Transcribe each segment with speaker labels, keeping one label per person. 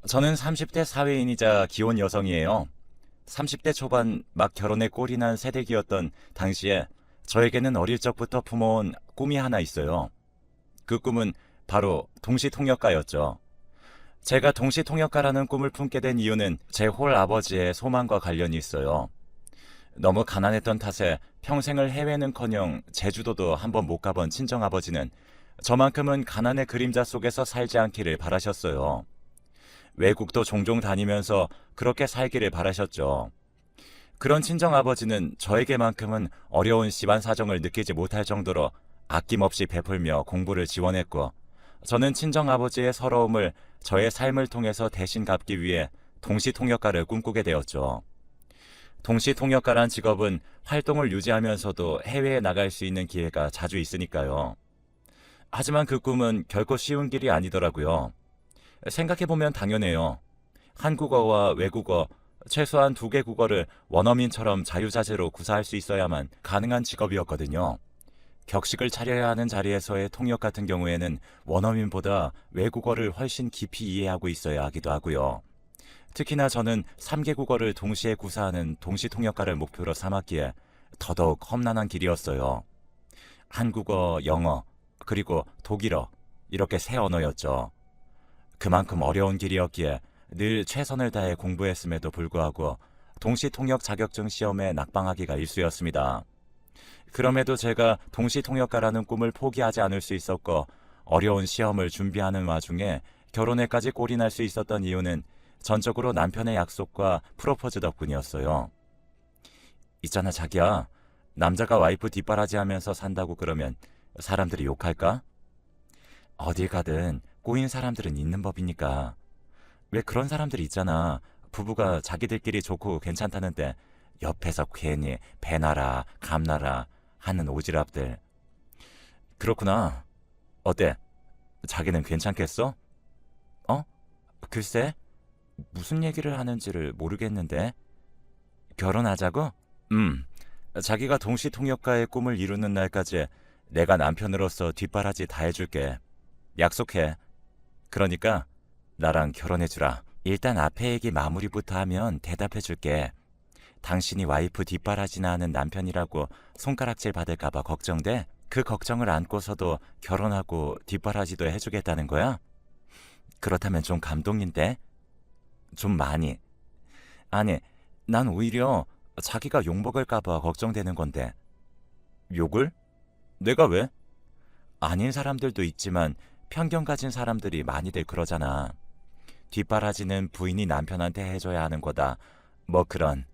Speaker 1: 저는 30대 사회인이자 기혼 여성이에요. 30대 초반 막 결혼에 꼴이 난 새댁이었던 당시에 저에게는 어릴 적부터 품어온 꿈이 하나 있어요. 그 꿈은 바로 동시통역가였죠. 제가 동시통역가라는 꿈을 품게 된 이유는 제 홀아버지의 소망과 관련이 있어요. 너무 가난했던 탓에 평생을 해외는커녕 제주도도 한번 못 가본 친정아버지는 저만큼은 가난의 그림자 속에서 살지 않기를 바라셨어요. 외국도 종종 다니면서 그렇게 살기를 바라셨죠. 그런 친정아버지는 저에게만큼은 어려운 집안 사정을 느끼지 못할 정도로 아낌없이 베풀며 공부를 지원했고, 저는 친정아버지의 서러움을 저의 삶을 통해서 대신 갚기 위해 동시통역가를 꿈꾸게 되었죠. 동시통역가란 직업은 활동을 유지하면서도 해외에 나갈 수 있는 기회가 자주 있으니까요. 하지만 그 꿈은 결코 쉬운 길이 아니더라고요. 생각해보면 당연해요. 한국어와 외국어, 최소한 두 개 국어를 원어민처럼 자유자재로 구사할 수 있어야만 가능한 직업이었거든요. 격식을 차려야 하는 자리에서의 통역 같은 경우에는 원어민보다 외국어를 훨씬 깊이 이해하고 있어야 하기도 하고요. 특히나 저는 3개 국어를 동시에 구사하는 동시통역가를 목표로 삼았기에 더더욱 험난한 길이었어요. 한국어, 영어, 그리고 독일어, 이렇게 세 언어였죠. 그만큼 어려운 길이었기에 늘 최선을 다해 공부했음에도 불구하고 동시통역 자격증 시험에 낙방하기가 일쑤였습니다. 그럼에도 제가 동시통역가라는 꿈을 포기하지 않을 수 있었고, 어려운 시험을 준비하는 와중에 결혼에까지 꼴이 날 수 있었던 이유는 전적으로 남편의 약속과 프로포즈 덕분이었어요. 있잖아 자기야, 남자가 와이프 뒷바라지 하면서 산다고 그러면 사람들이 욕할까? 어딜 가든 꼬인 사람들은 있는 법이니까. 왜 그런 사람들이 있잖아. 부부가 자기들끼리 좋고 괜찮다는데 옆에서 괜히 배나라 감나라 하는 오지랖들. 그렇구나. 어때? 자기는 괜찮겠어? 어? 글쎄, 무슨 얘기를 하는지를 모르겠는데. 결혼하자고? 자기가 동시통역가의 꿈을 이루는 날까지 내가 남편으로서 뒷바라지 다 해줄게. 약속해. 그러니까 나랑 결혼해주라. 일단 앞에 얘기 마무리부터 하면 대답해줄게. 당신이 와이프 뒷바라지나 하는 남편이라고 손가락질 받을까봐 걱정돼? 그 걱정을 안고서도 결혼하고 뒷바라지도 해주겠다는 거야? 그렇다면 좀 감동인데? 좀 많이. 아니, 난 오히려 자기가 욕먹을까봐 걱정되는 건데. 욕을? 내가 왜? 아닌 사람들도 있지만 편견 가진 사람들이 많이들 그러잖아. 뒷바라지는 부인이 남편한테 해줘야 하는 거다. 뭐 그런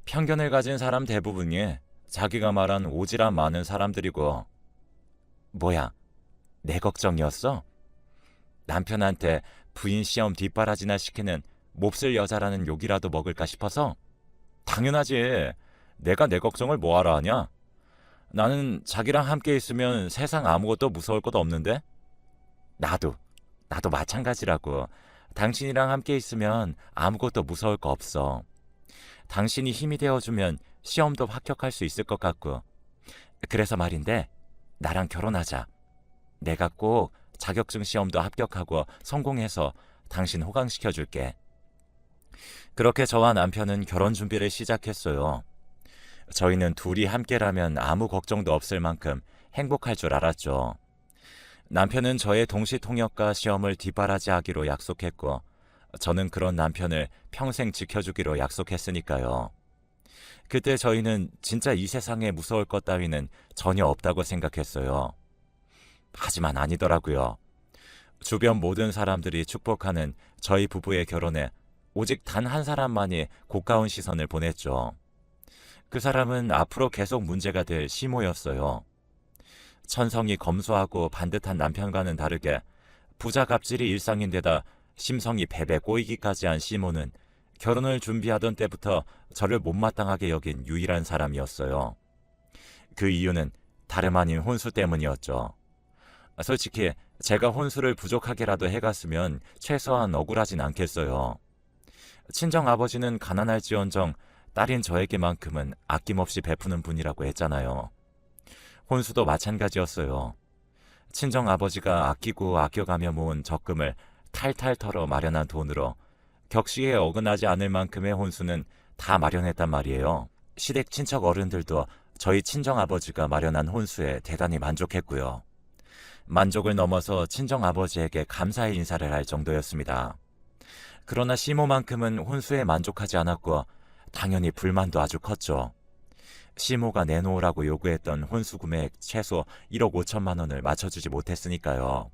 Speaker 1: 편견을 가진 사람 대부분이 자기가 말한 오지랖 많은 사람들이고. 뭐야, 내 걱정이었어? 남편한테 부인 시험 뒷바라지나 시키는 몹쓸 여자라는 욕이라도 먹을까 싶어서? 당연하지. 내가 내 걱정을 뭐하러 하냐? 나는 자기랑 함께 있으면 세상 아무것도 무서울 것도 없는데? 나도 마찬가지라고. 당신이랑 함께 있으면 아무것도 무서울 거 없어. 당신이 힘이 되어주면 시험도 합격할 수 있을 것 같고. 그래서 말인데, 나랑 결혼하자. 내가 꼭 자격증 시험도 합격하고 성공해서 당신 호강시켜줄게. 그렇게 저와 남편은 결혼 준비를 시작했어요. 저희는 둘이 함께라면 아무 걱정도 없을 만큼 행복할 줄 알았죠. 남편은 저의 동시통역가 시험을 뒷바라지하기로 약속했고, 저는 그런 남편을 평생 지켜주기로 약속했으니까요. 그때 저희는 진짜 이 세상에 무서울 것 따위는 전혀 없다고 생각했어요. 하지만 아니더라고요. 주변 모든 사람들이 축복하는 저희 부부의 결혼에 오직 단 한 사람만이 고가운 시선을 보냈죠. 그 사람은 앞으로 계속 문제가 될 시모였어요. 천성이 검소하고 반듯한 남편과는 다르게 부자 갑질이 일상인데다 심성이 베베 꼬이기까지 한 시모는 결혼을 준비하던 때부터 저를 못마땅하게 여긴 유일한 사람이었어요. 그 이유는 다름 아닌 혼수 때문이었죠. 솔직히 제가 혼수를 부족하게라도 해갔으면 최소한 억울하진 않겠어요. 친정아버지는 가난할지언정 딸인 저에게만큼은 아낌없이 베푸는 분이라고 했잖아요. 혼수도 마찬가지였어요. 친정아버지가 아끼고 아껴가며 모은 적금을 탈탈 털어 마련한 돈으로 격식에 어긋나지 않을 만큼의 혼수는 다 마련했단 말이에요. 시댁 친척 어른들도 저희 친정아버지가 마련한 혼수에 대단히 만족했고요. 만족을 넘어서 친정아버지에게 감사의 인사를 할 정도였습니다. 그러나 시모만큼은 혼수에 만족하지 않았고 당연히 불만도 아주 컸죠. 시모가 내놓으라고 요구했던 혼수 금액 최소 1억 5천만 원을 맞춰주지 못했으니까요.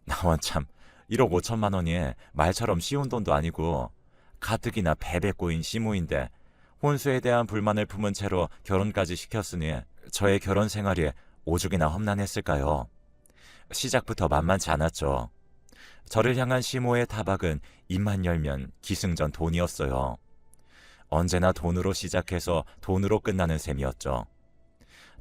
Speaker 1: 나 원참 1억 5천만 원이 말처럼 쉬운 돈도 아니고 가뜩이나 베베 꼬인 시모인데 혼수에 대한 불만을 품은 채로 결혼까지 시켰으니 저의 결혼 생활이 오죽이나 험난했을까요? 시작부터 만만치 않았죠. 저를 향한 시모의 타박은 입만 열면 기승전 돈이었어요. 언제나 돈으로 시작해서 돈으로 끝나는 셈이었죠.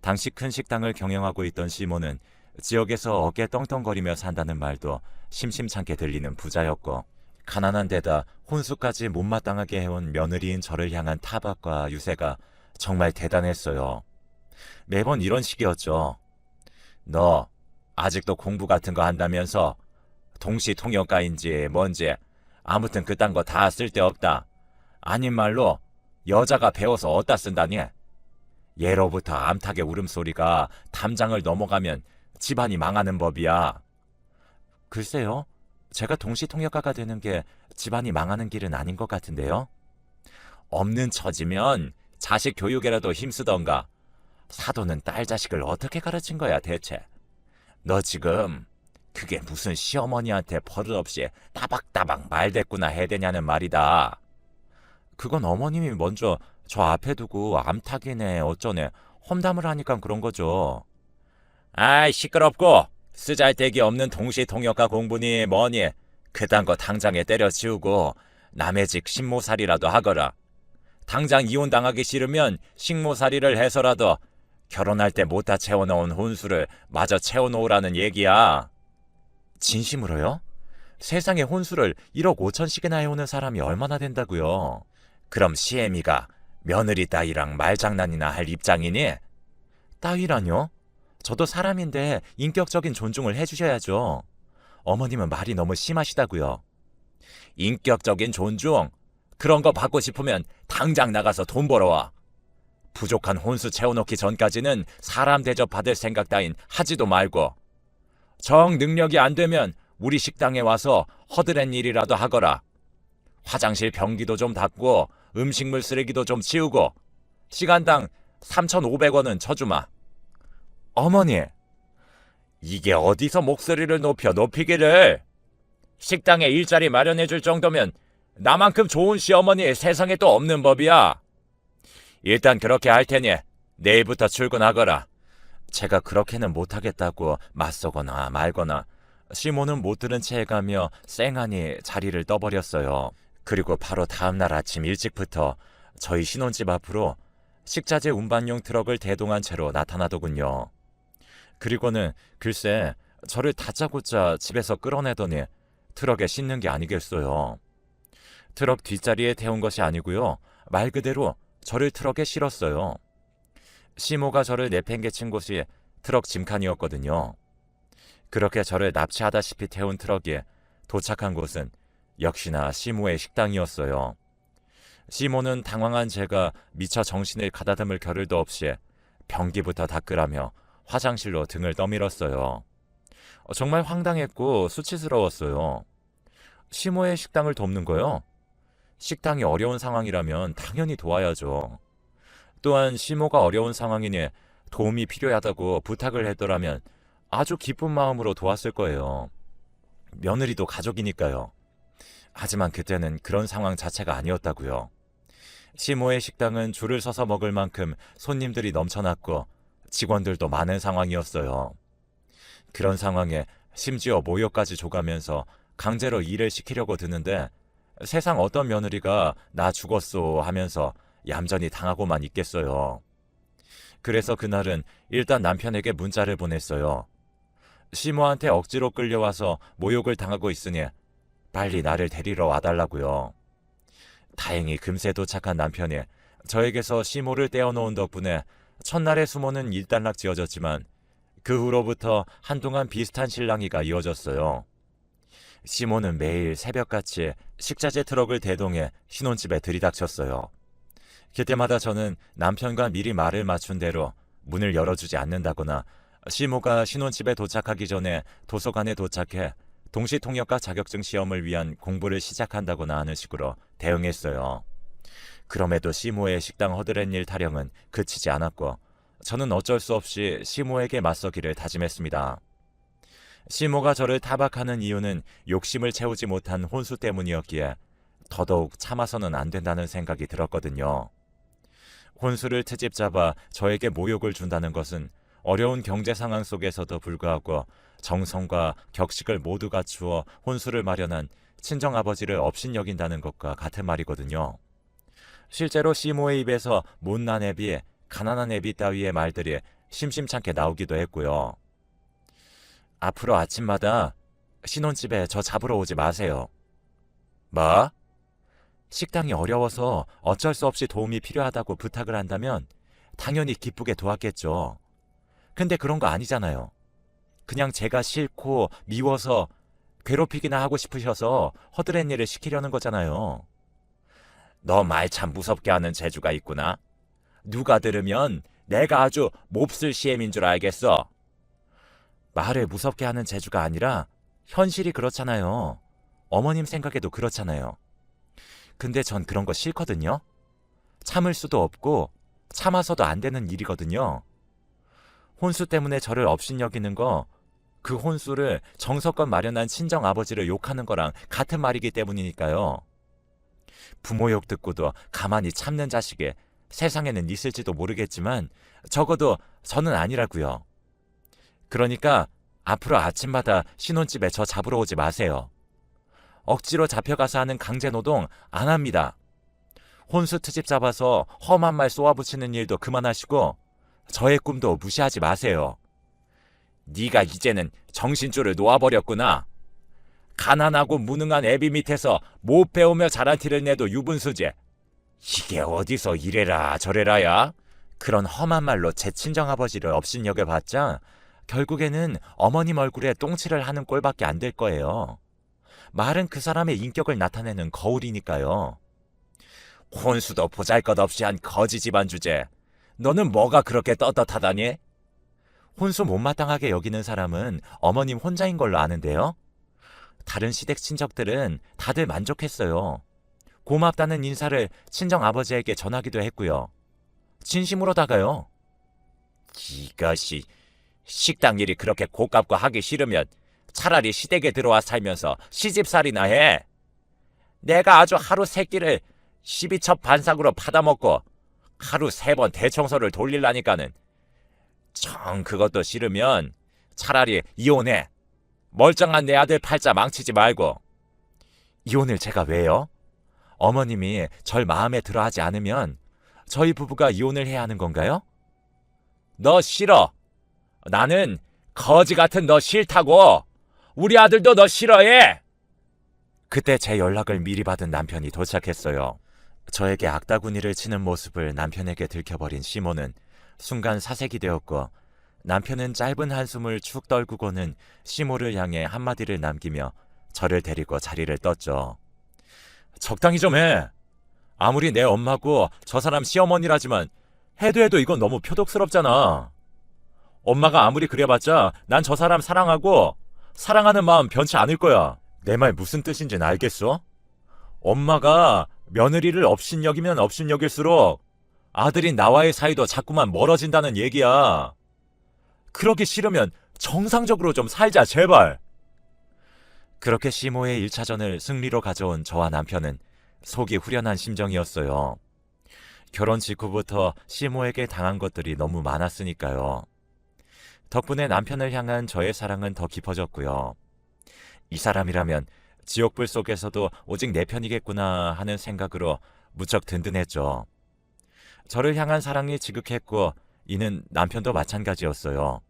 Speaker 1: 당시 큰 식당을 경영하고 있던 시모는 지역에서 어깨 떵떵거리며 산다는 말도 심심찮게 들리는 부자였고, 가난한 데다 혼수까지 못마땅하게 해온 며느리인 저를 향한 타박과 유세가 정말 대단했어요. 매번 이런 식이었죠. 너 아직도 공부 같은 거 한다면서 동시통역가인지 뭔지 아무튼 그딴 거 다 쓸데없다. 아닌 말로 여자가 배워서 어디다 쓴다니? 예로부터 암탉의 울음소리가 담장을 넘어가면 집안이 망하는 법이야. 글쎄요. 제가 동시통역가가 되는 게 집안이 망하는 길은 아닌 것 같은데요. 없는 처지면 자식 교육에라도 힘쓰던가. 사돈은 딸 자식을 어떻게 가르친 거야 대체? 너 지금 그게 무슨 시어머니한테 버릇없이 따박따박 말대꾸나 해대냐는 말이다. 그건 어머님이 먼저 저 앞에 두고 암탉이네 어쩌네 험담을 하니까 그런 거죠. 아이 시끄럽고 쓰잘데기 없는 동시통역가 공부니 뭐니 그딴 거 당장에 때려치우고 남의 집 식모살이라도 하거라. 당장 이혼당하기 싫으면 식모살이를 해서라도 결혼할 때 못다 채워놓은 혼수를 마저 채워놓으라는 얘기야. 진심으로요? 세상에 혼수를 1억 5천씩이나 해오는 사람이 얼마나 된다고요? 그럼 시애미가 며느리 따위랑 말장난이나 할 입장이니? 따위라뇨? 저도 사람인데 인격적인 존중을 해주셔야죠. 어머님은 말이 너무 심하시다고요. 인격적인 존중? 그런 거 받고 싶으면 당장 나가서 돈 벌어와. 부족한 혼수 채워놓기 전까지는 사람 대접 받을 생각 따윈 하지도 말고 정 능력이 안 되면 우리 식당에 와서 허드렛 일이라도 하거라. 화장실 변기도 좀 닦고 음식물 쓰레기도 좀 치우고 시간당 3,500원은 쳐주마. 어머니, 이게 어디서 목소리를 높이기를. 식당에 일자리 마련해줄 정도면 나만큼 좋은 시어머니 세상에 또 없는 법이야. 일단 그렇게 할 테니 내일부터 출근하거라. 제가 그렇게는 못하겠다고 맞서거나 말거나 시모는 못 들은 채 해가며 쌩하니 자리를 떠버렸어요. 그리고 바로 다음날 아침 일찍부터 저희 신혼집 앞으로 식자재 운반용 트럭을 대동한 채로 나타나더군요. 그리고는 글쎄 저를 다짜고짜 집에서 끌어내더니 트럭에 싣는 게 아니겠어요. 트럭 뒷자리에 태운 것이 아니고요. 말 그대로 저를 트럭에 실었어요. 시모가 저를 내팽개친 곳이 트럭 짐칸이었거든요. 그렇게 저를 납치하다시피 태운 트럭이 도착한 곳은 역시나 시모의 식당이었어요. 시모는 당황한 제가 미처 정신을 가다듬을 겨를도 없이 변기부터 닦으라며 화장실로 등을 떠밀었어요. 정말 황당했고 수치스러웠어요. 시모의 식당을 돕는 거요? 식당이 어려운 상황이라면 당연히 도와야죠. 또한 시모가 어려운 상황이니 도움이 필요하다고 부탁을 했더라면 아주 기쁜 마음으로 도왔을 거예요. 며느리도 가족이니까요. 하지만 그때는 그런 상황 자체가 아니었다고요. 시모의 식당은 줄을 서서 먹을 만큼 손님들이 넘쳐났고 직원들도 많은 상황이었어요. 그런 상황에 심지어 모욕까지 줘가면서 강제로 일을 시키려고 드는데 세상 어떤 며느리가 나 죽었소 하면서 얌전히 당하고만 있겠어요. 그래서 그날은 일단 남편에게 문자를 보냈어요. 시모한테 억지로 끌려와서 모욕을 당하고 있으니 빨리 나를 데리러 와달라고요. 다행히 금세 도착한 남편이 저에게서 시모를 떼어놓은 덕분에 첫날의 수모는 일단락 지어졌지만 그 후로부터 한동안 비슷한 실랑이가 이어졌어요. 시모는 매일 새벽같이 식자재 트럭을 대동해 신혼집에 들이닥쳤어요. 그때마다 저는 남편과 미리 말을 맞춘 대로 문을 열어주지 않는다거나 시모가 신혼집에 도착하기 전에 도서관에 도착해 동시통역과 자격증 시험을 위한 공부를 시작한다거나 하는 식으로 대응했어요. 그럼에도 시모의 식당 허드렛일 타령은 그치지 않았고 저는 어쩔 수 없이 시모에게 맞서기를 다짐했습니다. 시모가 저를 타박하는 이유는 욕심을 채우지 못한 혼수 때문이었기에 더더욱 참아서는 안 된다는 생각이 들었거든요. 혼수를 트집 잡아 저에게 모욕을 준다는 것은 어려운 경제 상황 속에서도 불구하고 정성과 격식을 모두 갖추어 혼수를 마련한 친정아버지를 업신여긴다는 것과 같은 말이거든요. 실제로 시모의 입에서 못난 애비, 가난한 애비 따위의 말들이 심심찮게 나오기도 했고요. 앞으로 아침마다 신혼집에 저 잡으러 오지 마세요. 뭐? 식당이 어려워서 어쩔 수 없이 도움이 필요하다고 부탁을 한다면 당연히 기쁘게 도왔겠죠. 근데 그런 거 아니잖아요. 그냥 제가 싫고 미워서 괴롭히기나 하고 싶으셔서 허드렛 일을 시키려는 거잖아요. 너 말 참 무섭게 하는 재주가 있구나. 누가 들으면 내가 아주 몹쓸 시엠인 줄 알겠어. 말을 무섭게 하는 재주가 아니라 현실이 그렇잖아요. 어머님 생각에도 그렇잖아요. 근데 전 그런 거 싫거든요. 참을 수도 없고 참아서도 안 되는 일이거든요. 혼수 때문에 저를 업신여기는 거, 그 혼수를 정석껏 마련한 친정아버지를 욕하는 거랑 같은 말이기 때문이니까요. 부모 욕 듣고도 가만히 참는 자식이 세상에는 있을지도 모르겠지만 적어도 저는 아니라고요. 그러니까 앞으로 아침마다 신혼집에 저 잡으러 오지 마세요. 억지로 잡혀가서 하는 강제노동 안 합니다. 혼수 트집 잡아서 험한 말 쏘아붙이는 일도 그만하시고 저의 꿈도 무시하지 마세요. 네가 이제는 정신줄을 놓아버렸구나. 가난하고 무능한 애비 밑에서 못 배우며 자란 티를 내도 유분수제. 이게 어디서 이래라 저래라야. 그런 험한 말로 제 친정아버지를 업신여겨봤자 결국에는 어머님 얼굴에 똥칠을 하는 꼴밖에 안 될 거예요. 말은 그 사람의 인격을 나타내는 거울이니까요. 혼수도 보잘것없이 한 거지 집안 주제. 너는 뭐가 그렇게 떳떳하다니? 혼수 못마땅하게 여기는 사람은 어머님 혼자인 걸로 아는데요. 다른 시댁 친척들은 다들 만족했어요. 고맙다는 인사를 친정아버지에게 전하기도 했고요. 진심으로다가요. 이것이 식당 일이 그렇게 고깝고 하기 싫으면 차라리 시댁에 들어와 살면서 시집살이나 해. 내가 아주 하루 세 끼를 12첩 반상으로 받아먹고 하루 3번 대청소를 돌리려니까는 정 그것도 싫으면 차라리 이혼해. 멀쩡한 내 아들 팔자 망치지 말고. 이혼을 제가 왜요? 어머님이 절 마음에 들어 하지 않으면 저희 부부가 이혼을 해야 하는 건가요? 너 싫어. 나는 거지 같은 너 싫다고. 우리 아들도 너 싫어해. 그때 제 연락을 미리 받은 남편이 도착했어요. 저에게 악다구니를 치는 모습을 남편에게 들켜버린 시모는 순간 사색이 되었고 남편은 짧은 한숨을 축 떨구고는 시모를 향해 한마디를 남기며 저를 데리고 자리를 떴죠. 적당히 좀 해. 아무리 내 엄마고 저 사람 시어머니라지만 해도 이건 너무 표독스럽잖아. 엄마가 아무리 그래봤자 난 저 사람 사랑하고 사랑하는 마음 변치 않을 거야. 내 말 무슨 뜻인지는 알겠어? 엄마가 며느리를 업신여기면 업신여길수록 아들인 나와의 사이도 자꾸만 멀어진다는 얘기야. 그러기 싫으면 정상적으로 좀 살자 제발. 그렇게 시모의 1차전을 승리로 가져온 저와 남편은 속이 후련한 심정이었어요. 결혼 직후부터 시모에게 당한 것들이 너무 많았으니까요. 덕분에 남편을 향한 저의 사랑은 더 깊어졌고요. 이 사람이라면 지옥불 속에서도 오직 내 편이겠구나 하는 생각으로 무척 든든했죠. 저를 향한 사랑이 지극했고 이는 남편도 마찬가지였어요.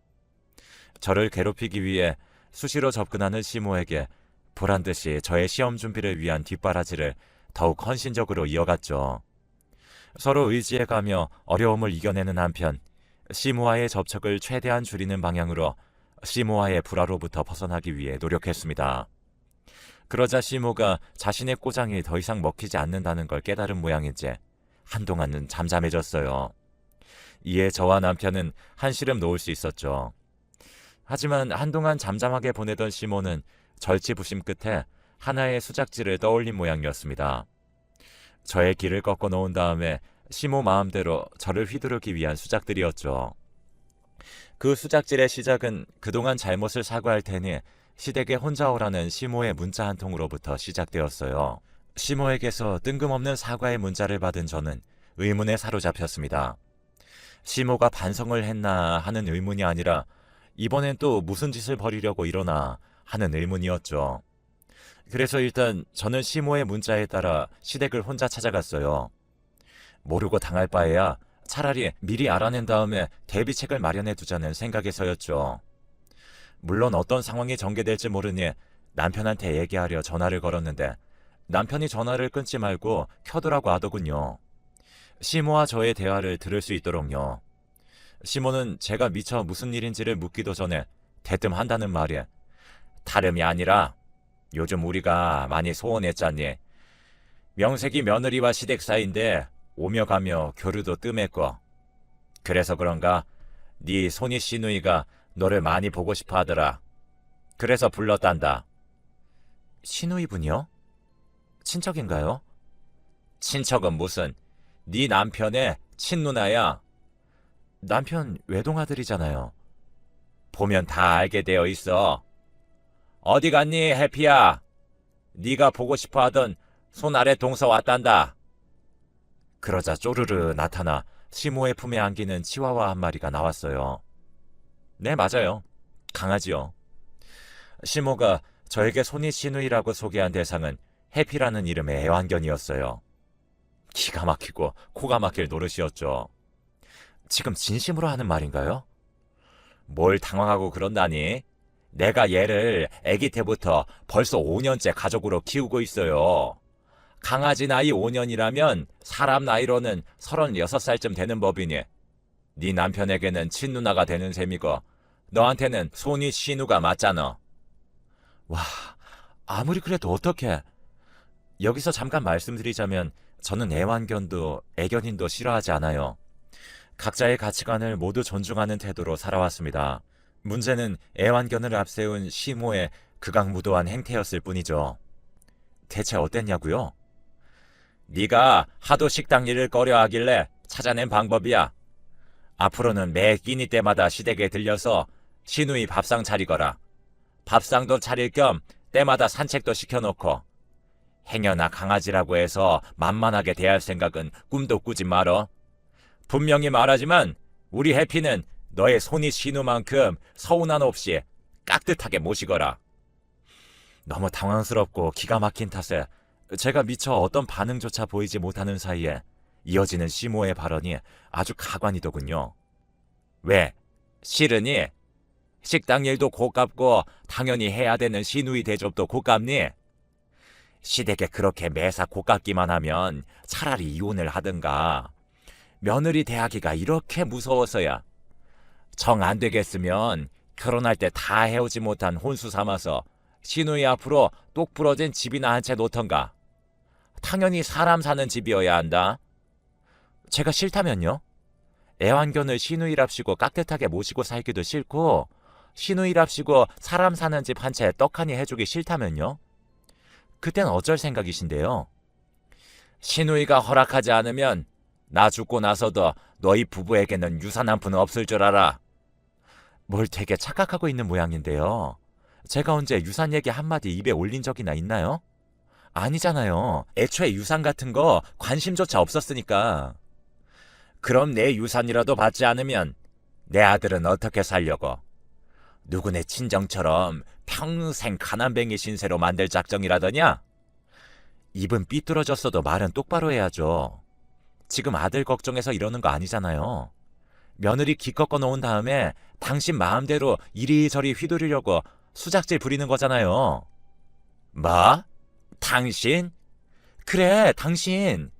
Speaker 1: 저를 괴롭히기 위해 수시로 접근하는 시모에게 보란듯이 저의 시험 준비를 위한 뒷바라지를 더욱 헌신적으로 이어갔죠. 서로 의지해가며 어려움을 이겨내는 한편 시모와의 접촉을 최대한 줄이는 방향으로 시모와의 불화로부터 벗어나기 위해 노력했습니다. 그러자 시모가 자신의 꼬장이 더 이상 먹히지 않는다는 걸 깨달은 모양인지 한동안은 잠잠해졌어요. 이에 저와 남편은 한시름 놓을 수 있었죠. 하지만 한동안 잠잠하게 보내던 시모는 절치부심 끝에 하나의 수작질을 떠올린 모양이었습니다. 저의 길을 꺾어 놓은 다음에 시모 마음대로 저를 휘두르기 위한 수작들이었죠. 그 수작질의 시작은 그동안 잘못을 사과할 테니 시댁에 혼자 오라는 시모의 문자 한 통으로부터 시작되었어요. 시모에게서 뜬금없는 사과의 문자를 받은 저는 의문에 사로잡혔습니다. 시모가 반성을 했나 하는 의문이 아니라 이번엔 또 무슨 짓을 벌이려고 이러나 하는 의문이었죠. 그래서 일단 저는 시모의 문자에 따라 시댁을 혼자 찾아갔어요. 모르고 당할 바에야 차라리 미리 알아낸 다음에 대비책을 마련해 두자는 생각에서였죠. 물론 어떤 상황이 전개될지 모르니 남편한테 얘기하려 전화를 걸었는데 남편이 전화를 끊지 말고 켜두라고 하더군요. 시모와 저의 대화를 들을 수 있도록요. 시모는 제가 미처 무슨 일인지를 묻기도 전에 대뜸 한다는 말이 다름이 아니라 요즘 우리가 많이 소원했잖니. 명색이 며느리와 시댁 사이인데 오며 가며 교류도 뜸했고 그래서 그런가 네 손이 시누이가 너를 많이 보고 싶어 하더라. 그래서 불렀단다. 시누이분이요? 친척인가요? 친척은 무슨 네 남편의 친누나야. 남편 외동아들이잖아요. 보면 다 알게 되어 있어. 어디 갔니 해피야? 네가 보고 싶어 하던 손 아래 동서 왔단다. 그러자 쪼르르 나타나 시모의 품에 안기는 치와와 한 마리가 나왔어요. 네, 맞아요. 강아지요. 시모가 저에게 손이 시누이라고 소개한 대상은 해피라는 이름의 애완견이었어요. 기가 막히고 코가 막힐 노릇이었죠. 지금 진심으로 하는 말인가요? 뭘 당황하고 그런다니? 내가 얘를 아기 때부터 벌써 5년째 가족으로 키우고 있어요. 강아지 나이 5년이라면 사람 나이로는 36살쯤 되는 법이니 네 남편에게는 친누나가 되는 셈이고 너한테는 손이 시누가 맞잖아. 와, 아무리 그래도 어떡해. 여기서 잠깐 말씀드리자면 저는 애완견도 애견인도 싫어하지 않아요. 각자의 가치관을 모두 존중하는 태도로 살아왔습니다. 문제는 애완견을 앞세운 시모의 극악무도한 행태였을 뿐이죠. 대체 어땠냐고요? 네가 하도 식당 일을 꺼려하길래 찾아낸 방법이야. 앞으로는 매 끼니 때마다 시댁에 들려서 시누이 밥상 차리거라. 밥상도 차릴 겸 때마다 산책도 시켜놓고 행여나 강아지라고 해서 만만하게 대할 생각은 꿈도 꾸지 말어. 분명히 말하지만 우리 해피는 너의 손이 시누만큼 서운한 없이 깍듯하게 모시거라. 너무 당황스럽고 기가 막힌 탓에 제가 미처 어떤 반응조차 보이지 못하는 사이에 이어지는 시모의 발언이 아주 가관이더군요. 왜? 싫으니? 식당 일도 고깝고 당연히 해야 되는 시누이 대접도 고깝니? 시댁에 그렇게 매사 고깝기만 하면 차라리 이혼을 하든가. 며느리 대하기가 이렇게 무서워서야. 정 안 되겠으면 결혼할 때 다 해오지 못한 혼수 삼아서 시누이 앞으로 똑 부러진 집이나 한 채 놓던가. 당연히 사람 사는 집이어야 한다. 제가 싫다면요? 애완견을 시누이랍시고 깍듯하게 모시고 살기도 싫고 시누이랍시고 사람 사는 집 한 채 떡하니 해주기 싫다면요? 그땐 어쩔 생각이신데요? 시누이가 허락하지 않으면 나 죽고 나서도 너희 부부에게는 유산 한 푼은 없을 줄 알아. 뭘 되게 착각하고 있는 모양인데요. 제가 언제 유산 얘기 한마디 입에 올린 적이나 있나요? 아니잖아요. 애초에 유산 같은 거 관심조차 없었으니까. 그럼 내 유산이라도 받지 않으면 내 아들은 어떻게 살려고? 누구네 친정처럼 평생 가난뱅이 신세로 만들 작정이라더냐? 입은 삐뚤어졌어도 말은 똑바로 해야죠. 지금 아들 걱정해서 이러는 거 아니잖아요. 며느리 기 꺾어 놓은 다음에 당신 마음대로 이리저리 휘두르려고 수작질 부리는 거잖아요. 뭐? 당신? 그래, 당신.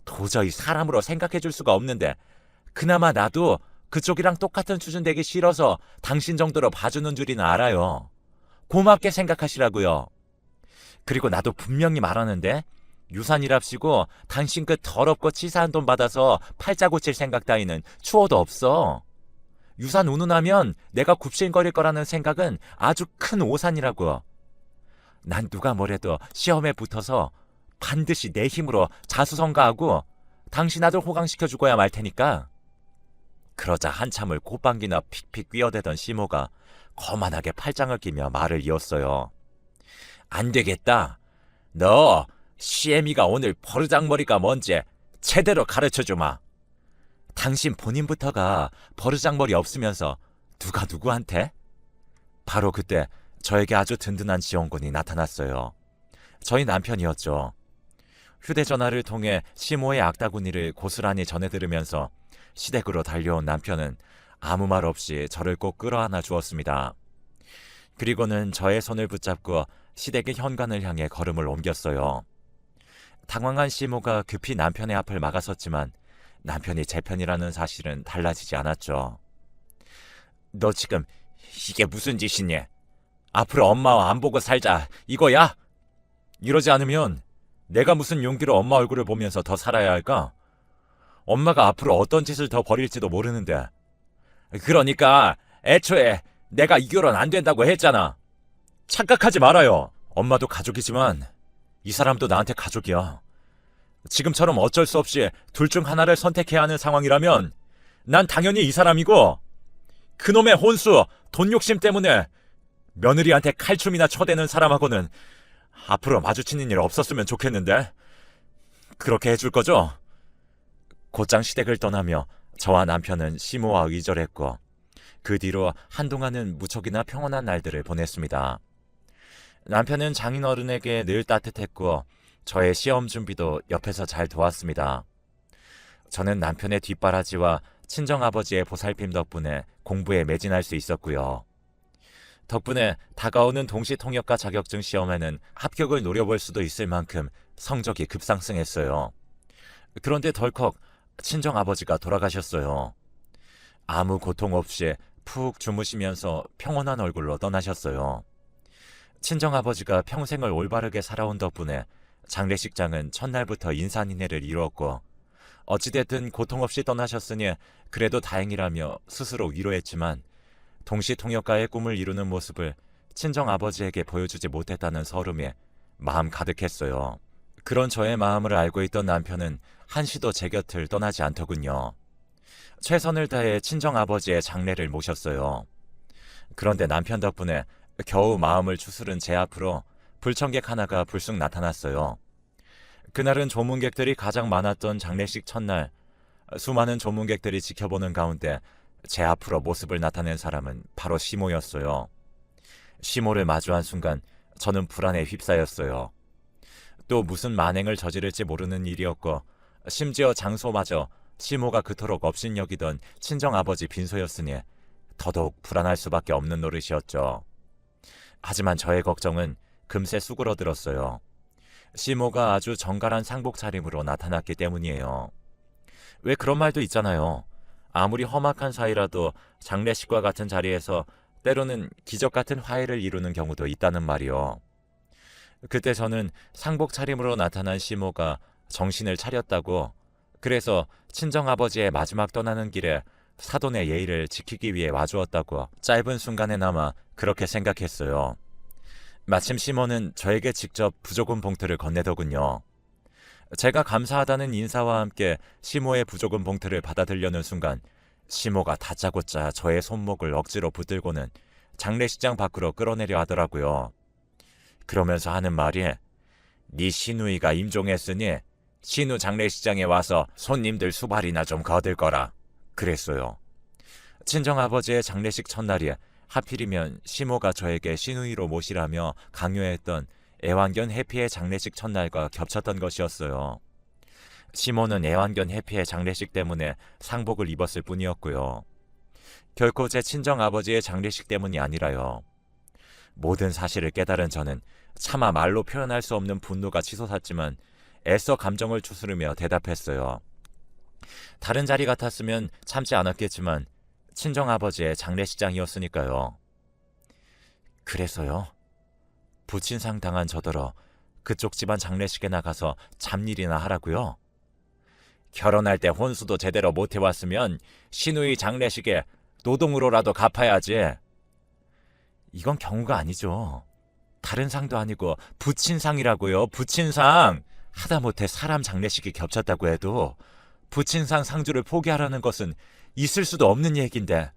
Speaker 1: 도저히 사람으로 생각해 줄 수가 없는데 그나마 나도 그쪽이랑 똑같은 수준 되기 싫어서 당신 정도로 봐주는 줄이나 알아요. 고맙게 생각하시라고요. 그리고 나도 분명히 말하는데 유산이랍시고 당신 그 더럽고 치사한 돈 받아서 팔자 고칠 생각 따위는 추워도 없어. 유산 운운하면 내가 굽신거릴 거라는 생각은 아주 큰 오산이라고. 난 누가 뭐래도 시험에 붙어서 반드시 내 힘으로 자수성가하고 당신 아들 호강시켜 주고야 말 테니까. 그러자 한참을 콧방귀나 픽픽 뀌어대던 시모가 거만하게 팔짱을 끼며 말을 이었어요. 안 되겠다. 너 시애미가 오늘 버르장머리가 뭔지 제대로 가르쳐주마. 당신 본인부터가 버르장머리 없으면서 누가 누구한테? 바로 그때 저에게 아주 든든한 지원군이 나타났어요. 저희 남편이었죠. 휴대전화를 통해 시모의 악다구니를 고스란히 전해들으면서 시댁으로 달려온 남편은 아무 말 없이 저를 꼭 끌어안아 주었습니다. 그리고는 저의 손을 붙잡고 시댁의 현관을 향해 걸음을 옮겼어요. 당황한 시모가 급히 남편의 앞을 막아섰지만 남편이 제 편이라는 사실은 달라지지 않았죠. 너 지금 이게 무슨 짓이니? 앞으로 엄마와 안 보고 살자 이거야? 이러지 않으면 내가 무슨 용기로 엄마 얼굴을 보면서 더 살아야 할까? 엄마가 앞으로 어떤 짓을 더 벌일지도 모르는데. 그러니까 애초에 내가 이 결혼 안 된다고 했잖아. 착각하지 말아요. 엄마도 가족이지만 이 사람도 나한테 가족이야. 지금처럼 어쩔 수 없이 둘 중 하나를 선택해야 하는 상황이라면 난 당연히 이 사람이고, 그놈의 혼수, 돈 욕심 때문에 며느리한테 칼춤이나 쳐대는 사람하고는 앞으로 마주치는 일 없었으면 좋겠는데. 그렇게 해줄 거죠? 곧장 시댁을 떠나며 저와 남편은 시모와 의절했고 그 뒤로 한동안은 무척이나 평온한 날들을 보냈습니다. 남편은 장인어른에게 늘 따뜻했고 저의 시험 준비도 옆에서 잘 도왔습니다. 저는 남편의 뒷바라지와 친정아버지의 보살핌 덕분에 공부에 매진할 수 있었고요. 덕분에 다가오는 동시통역과 자격증 시험에는 합격을 노려볼 수도 있을 만큼 성적이 급상승했어요. 그런데 덜컥 친정아버지가 돌아가셨어요. 아무 고통 없이 푹 주무시면서 평온한 얼굴로 떠나셨어요. 친정아버지가 평생을 올바르게 살아온 덕분에 장례식장은 첫날부터 인산인해를 이루었고, 어찌됐든 고통 없이 떠나셨으니 그래도 다행이라며 스스로 위로했지만 동시통역가의 꿈을 이루는 모습을 친정아버지에게 보여주지 못했다는 서름에 마음 가득했어요. 그런 저의 마음을 알고 있던 남편은 한시도 제 곁을 떠나지 않더군요. 최선을 다해 친정아버지의 장례를 모셨어요. 그런데 남편 덕분에 겨우 마음을 추스른 제 앞으로 불청객 하나가 불쑥 나타났어요. 그날은 조문객들이 가장 많았던 장례식 첫날, 수많은 조문객들이 지켜보는 가운데 제 앞으로 모습을 나타낸 사람은 바로 시모였어요. 시모를 마주한 순간 저는 불안에 휩싸였어요. 또 무슨 만행을 저지를지 모르는 일이었고, 심지어 장소마저 시모가 그토록 업신여기던 친정아버지 빈소였으니 더더욱 불안할 수밖에 없는 노릇이었죠. 하지만 저의 걱정은 금세 수그러들었어요. 시모가 아주 정갈한 상복 차림으로 나타났기 때문이에요. 왜 그런 말도 있잖아요. 아무리 험악한 사이라도 장례식과 같은 자리에서 때로는 기적 같은 화해를 이루는 경우도 있다는 말이요. 그때 저는 상복 차림으로 나타난 시모가 정신을 차렸다고, 그래서 친정아버지의 마지막 떠나는 길에 사돈의 예의를 지키기 위해 와주었다고 짧은 순간에나마 그렇게 생각했어요. 마침 시모는 저에게 직접 부조금 봉투를 건네더군요. 제가 감사하다는 인사와 함께 시모의 부조금 봉투를 받아들려는 순간 시모가 다짜고짜 저의 손목을 억지로 붙들고는 장례식장 밖으로 끌어내려 하더라고요. 그러면서 하는 말이, 네 시누이가 임종했으니 시누 장례식장에 와서 손님들 수발이나 좀 거들 거라. 그랬어요. 친정아버지의 장례식 첫날이 하필이면 시모가 저에게 시누이로 모시라며 강요했던 애완견 해피의 장례식 첫날과 겹쳤던 것이었어요. 시모는 애완견 해피의 장례식 때문에 상복을 입었을 뿐이었고요. 결코 제 친정아버지의 장례식 때문이 아니라요. 모든 사실을 깨달은 저는 차마 말로 표현할 수 없는 분노가 치솟았지만 애써 감정을 추스르며 대답했어요. 다른 자리 같았으면 참지 않았겠지만 친정아버지의 장례식장이었으니까요. 그래서요? 부친상 당한 저더러 그쪽 집안 장례식에 나가서 잡일이나 하라고요? 결혼할 때 혼수도 제대로 못 해왔으면 시누이 장례식에 노동으로라도 갚아야지. 이건 경우가 아니죠. 다른 상도 아니고 부친상이라고요. 부친상. 하다못해 사람 장례식이 겹쳤다고 해도 부친상 상주를 포기하라는 것은 있을 수도 없는 얘기인데,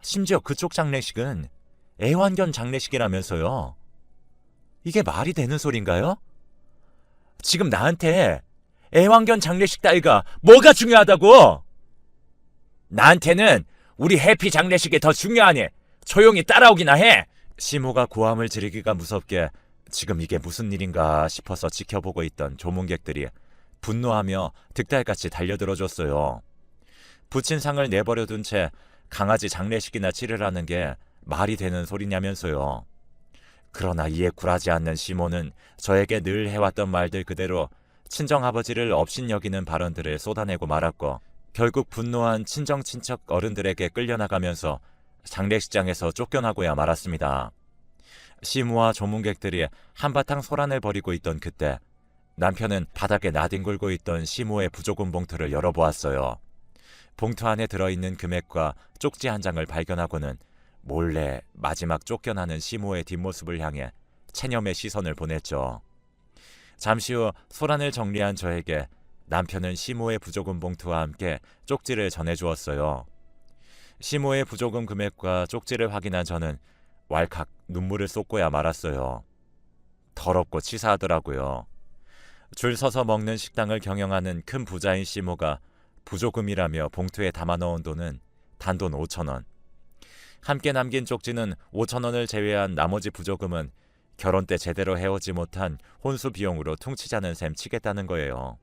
Speaker 1: 심지어 그쪽 장례식은 애완견 장례식이라면서요. 이게 말이 되는 소린가요? 지금 나한테 애완견 장례식 따위가 뭐가 중요하다고? 나한테는 우리 해피 장례식이 더 중요하니 조용히 따라오기나 해. 시모가 고함을 지르기가 무섭게 지금 이게 무슨 일인가 싶어서 지켜보고 있던 조문객들이 분노하며 득달같이 달려들어줬어요. 부친상을 내버려둔 채 강아지 장례식이나 치르라는 게 말이 되는 소리냐면서요. 그러나 이에 굴하지 않는 시모는 저에게 늘 해왔던 말들 그대로 친정아버지를 업신여기는 발언들을 쏟아내고 말았고, 결국 분노한 친정친척 어른들에게 끌려나가면서 장례식장에서 쫓겨나고야 말았습니다. 시모와 조문객들이 한바탕 소란을 벌이고 있던 그때 남편은 바닥에 나뒹굴고 있던 시모의 부조금 봉투를 열어보았어요. 봉투 안에 들어있는 금액과 쪽지 한 장을 발견하고는 몰래 마지막 쫓겨나는 시모의 뒷모습을 향해 체념의 시선을 보냈죠. 잠시 후 소란을 정리한 저에게 남편은 시모의 부조금 봉투와 함께 쪽지를 전해주었어요. 시모의 부조금 금액과 쪽지를 확인한 저는 왈칵 눈물을 쏟고야 말았어요. 더럽고 치사하더라고요. 줄 서서 먹는 식당을 경영하는 큰 부자인 시모가 부조금이라며 봉투에 담아넣은 돈은 단돈 5,000원. 함께 남긴 쪽지는 5,000원을 제외한 나머지 부조금은 결혼 때 제대로 해오지 못한 혼수 비용으로 퉁치자는 셈 치겠다는 거예요.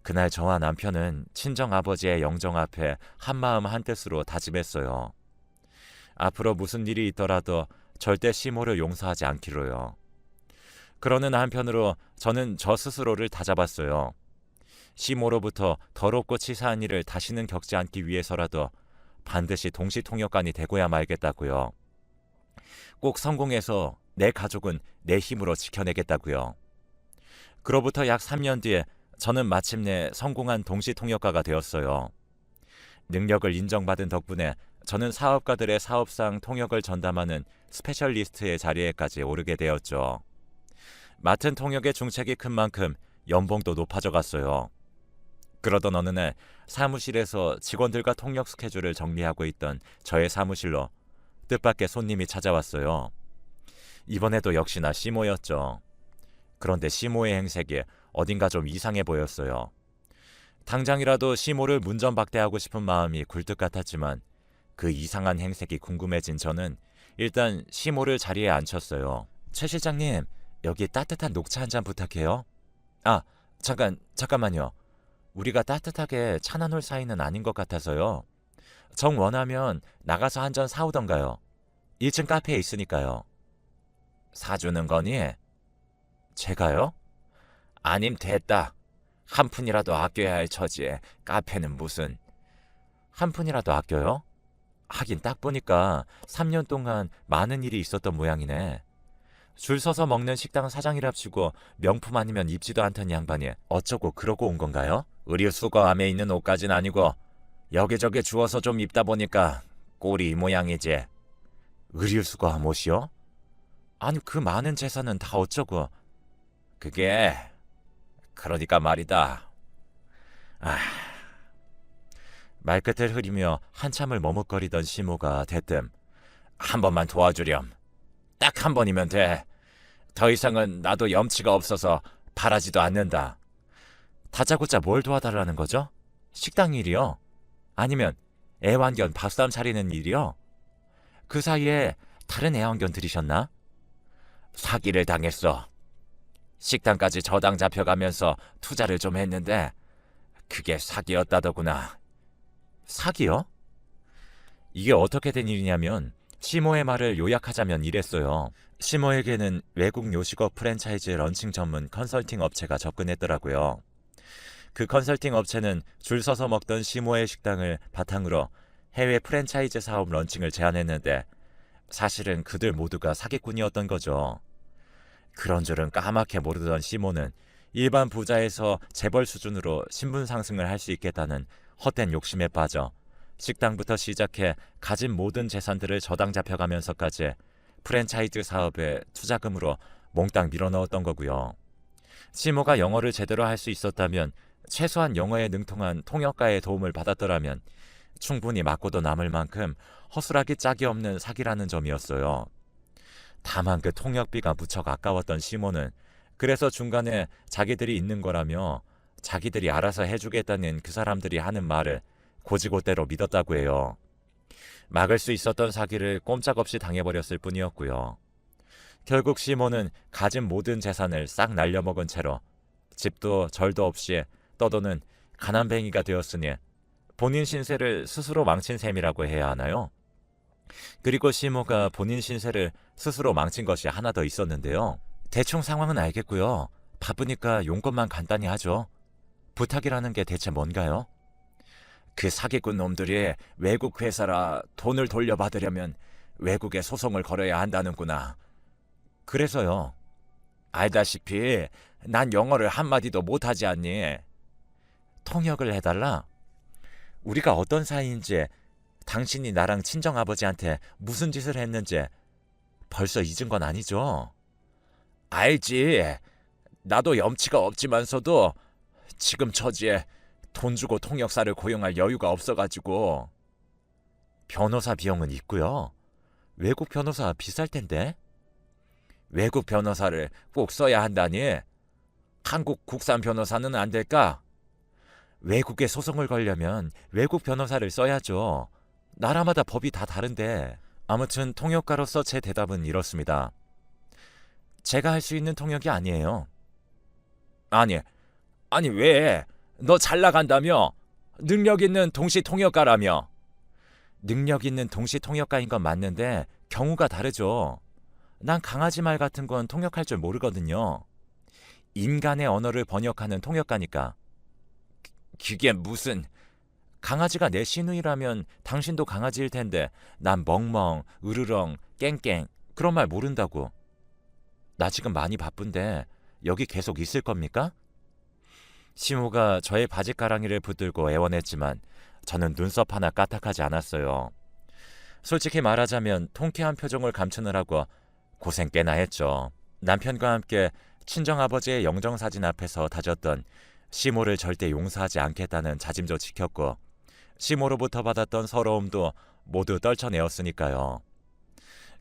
Speaker 1: 그날 저와 남편은 친정아버지의 영정 앞에 한마음 한뜻으로 다짐했어요. 앞으로 무슨 일이 있더라도 절대 시모를 용서하지 않기로요. 그러는 한편으로 저는 저 스스로를 다잡았어요. 시모로부터 더럽고 치사한 일을 다시는 겪지 않기 위해서라도 반드시 동시통역관이 되고야 말겠다고요. 꼭 성공해서 내 가족은 내 힘으로 지켜내겠다고요. 그로부터 약 3년 뒤에 저는 마침내 성공한 동시통역가가 되었어요. 능력을 인정받은 덕분에 저는 사업가들의 사업상 통역을 전담하는 스페셜리스트의 자리에까지 오르게 되었죠. 맡은 통역의 중책이 큰 만큼 연봉도 높아져 갔어요. 그러던 어느 날 사무실에서 직원들과 통역 스케줄을 정리하고 있던 저의 사무실로 뜻밖의 손님이 찾아왔어요. 이번에도 역시나 시모였죠. 그런데 시모의 행색이 어딘가 좀 이상해 보였어요. 당장이라도 시모를 문전박대하고 싶은 마음이 굴뚝 같았지만 그 이상한 행색이 궁금해진 저는 일단 시모를 자리에 앉혔어요. 최 실장님, 여기 따뜻한 녹차 한 잔 부탁해요. 아, 잠깐만요. 우리가 따뜻하게 차 나눌 사이는 아닌 것 같아서요. 정 원하면 나가서 한 잔 사오던가요. 1층 카페에 있으니까요. 사주는 거니? 제가요? 아님 됐다. 한 푼이라도 아껴야 할 처지에 카페는 무슨. 한 푼이라도 아껴요? 하긴 딱 보니까 3년 동안 많은 일이 있었던 모양이네. 줄 서서 먹는 식당 사장이랍시고 명품 아니면 입지도 않던 양반이 어쩌고 그러고 온 건가요? 의류 수거함에 있는 옷까진 아니고 여기저기 주워서 좀 입다 보니까 꼴이 이 모양이지. 의류 수거함 옷이요? 아니 그 많은 재산은 다 어쩌고. 그게 그러니까 말이다. 말끝을 흐리며 한참을 머뭇거리던 시모가 대뜸 한 번만 도와주렴. 딱 한 번이면 돼. 더 이상은 나도 염치가 없어서 바라지도 않는다. 다짜고짜 뭘 도와달라는 거죠? 식당 일이요? 아니면 애완견 밥상 차리는 일이요? 그 사이에 다른 애완견 들이셨나? 사기를 당했어. 식당까지 저당 잡혀가면서 투자를 좀 했는데 그게 사기였다더구나. 사기요? 이게 어떻게 된 일이냐면 시모의 말을 요약하자면 이랬어요. 시모에게는 외국 요식업 프랜차이즈 런칭 전문 컨설팅 업체가 접근했더라고요. 그 컨설팅 업체는 줄 서서 먹던 시모의 식당을 바탕으로 해외 프랜차이즈 사업 런칭을 제안했는데 사실은 그들 모두가 사기꾼이었던 거죠. 그런 줄은 까맣게 모르던 시모는 일반 부자에서 재벌 수준으로 신분 상승을 할 수 있겠다는 헛된 욕심에 빠져 식당부터 시작해 가진 모든 재산들을 저당 잡혀가면서까지 프랜차이즈 사업에 투자금으로 몽땅 밀어넣었던 거고요. 시모가 영어를 제대로 할 수 있었다면, 최소한 영어에 능통한 통역가의 도움을 받았더라면 충분히 맞고도 남을 만큼 허술하기 짝이 없는 사기라는 점이었어요. 다만 그 통역비가 무척 아까웠던 시모는 그래서 중간에 자기들이 있는 거라며 자기들이 알아서 해주겠다는 그 사람들이 하는 말을 고지고대로 믿었다고 해요. 막을 수 있었던 사기를 꼼짝없이 당해버렸을 뿐이었고요. 결국 시모는 가진 모든 재산을 싹 날려먹은 채로 집도 절도 없이 떠도는 가난뱅이가 되었으니 본인 신세를 스스로 망친 셈이라고 해야 하나요? 그리고 시모가 본인 신세를 스스로 망친 것이 하나 더 있었는데요. 대충 상황은 알겠고요. 바쁘니까 용건만 간단히 하죠. 부탁이라는 게 대체 뭔가요? 그 사기꾼 놈들이 외국 회사라 돈을 돌려받으려면 외국에 소송을 걸어야 한다는구나. 그래서요. 알다시피 난 영어를 한마디도 못하지 않니? 통역을 해달라? 우리가 어떤 사이인지, 당신이 나랑 친정아버지한테 무슨 짓을 했는지 벌써 잊은 건 아니죠? 알지. 나도 염치가 없지만서도 지금 처지에 돈 주고 통역사를 고용할 여유가 없어가지고. 변호사 비용은 있고요. 외국 변호사 비쌀 텐데. 외국 변호사를 꼭 써야 한다니? 한국 국산 변호사는 안 될까? 외국에 소송을 걸려면 외국 변호사를 써야죠. 나라마다 법이 다 다른데. 아무튼 통역가로서 제 대답은 이렇습니다. 제가 할 수 있는 통역이 아니에요. 아니 왜? 너 잘 나간다며? 능력 있는 동시 통역가라며? 능력 있는 동시 통역가인 건 맞는데 경우가 다르죠. 난 강아지 말 같은 건 통역할 줄 모르거든요. 인간의 언어를 번역하는 통역가니까. 그게 무슨... 강아지가 내 시누이라면 당신도 강아지일 텐데 난 멍멍, 으르렁, 깽깽 그런 말 모른다고. 나 지금 많이 바쁜데 여기 계속 있을 겁니까? 시모가 저의 바지가랑이를 붙들고 애원했지만 저는 눈썹 하나 까딱하지 않았어요. 솔직히 말하자면 통쾌한 표정을 감추느라고 고생 꽤나 했죠. 남편과 함께 친정아버지의 영정사진 앞에서 다졌던 시모를 절대 용서하지 않겠다는 다짐도 지켰고, 시모로부터 받았던 서러움도 모두 떨쳐내었으니까요.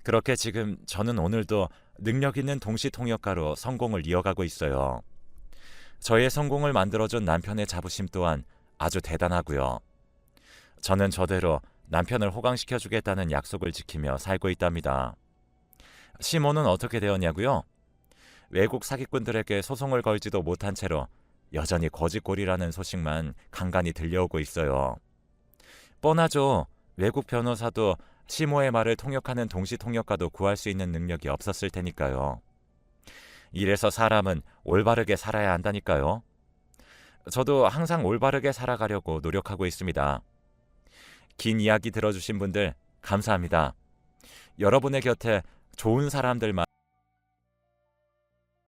Speaker 1: 그렇게 지금 저는 오늘도 능력 있는 동시 통역가로 성공을 이어가고 있어요. 저의 성공을 만들어준 남편의 자부심 또한 아주 대단하고요. 저는 저대로 남편을 호강시켜주겠다는 약속을 지키며 살고 있답니다. 시모는 어떻게 되었냐고요? 외국 사기꾼들에게 소송을 걸지도 못한 채로 여전히 거짓골이라는 소식만 간간히 들려오고 있어요. 뻔하죠. 외국 변호사도 시모의 말을 통역하는 동시 통역가도 구할 수 있는 능력이 없었을 테니까요. 이래서 사람은 올바르게 살아야 한다니까요. 저도 항상 올바르게 살아가려고 노력하고 있습니다. 긴 이야기 들어주신 분들 감사합니다. 여러분의 곁에 좋은 사람들만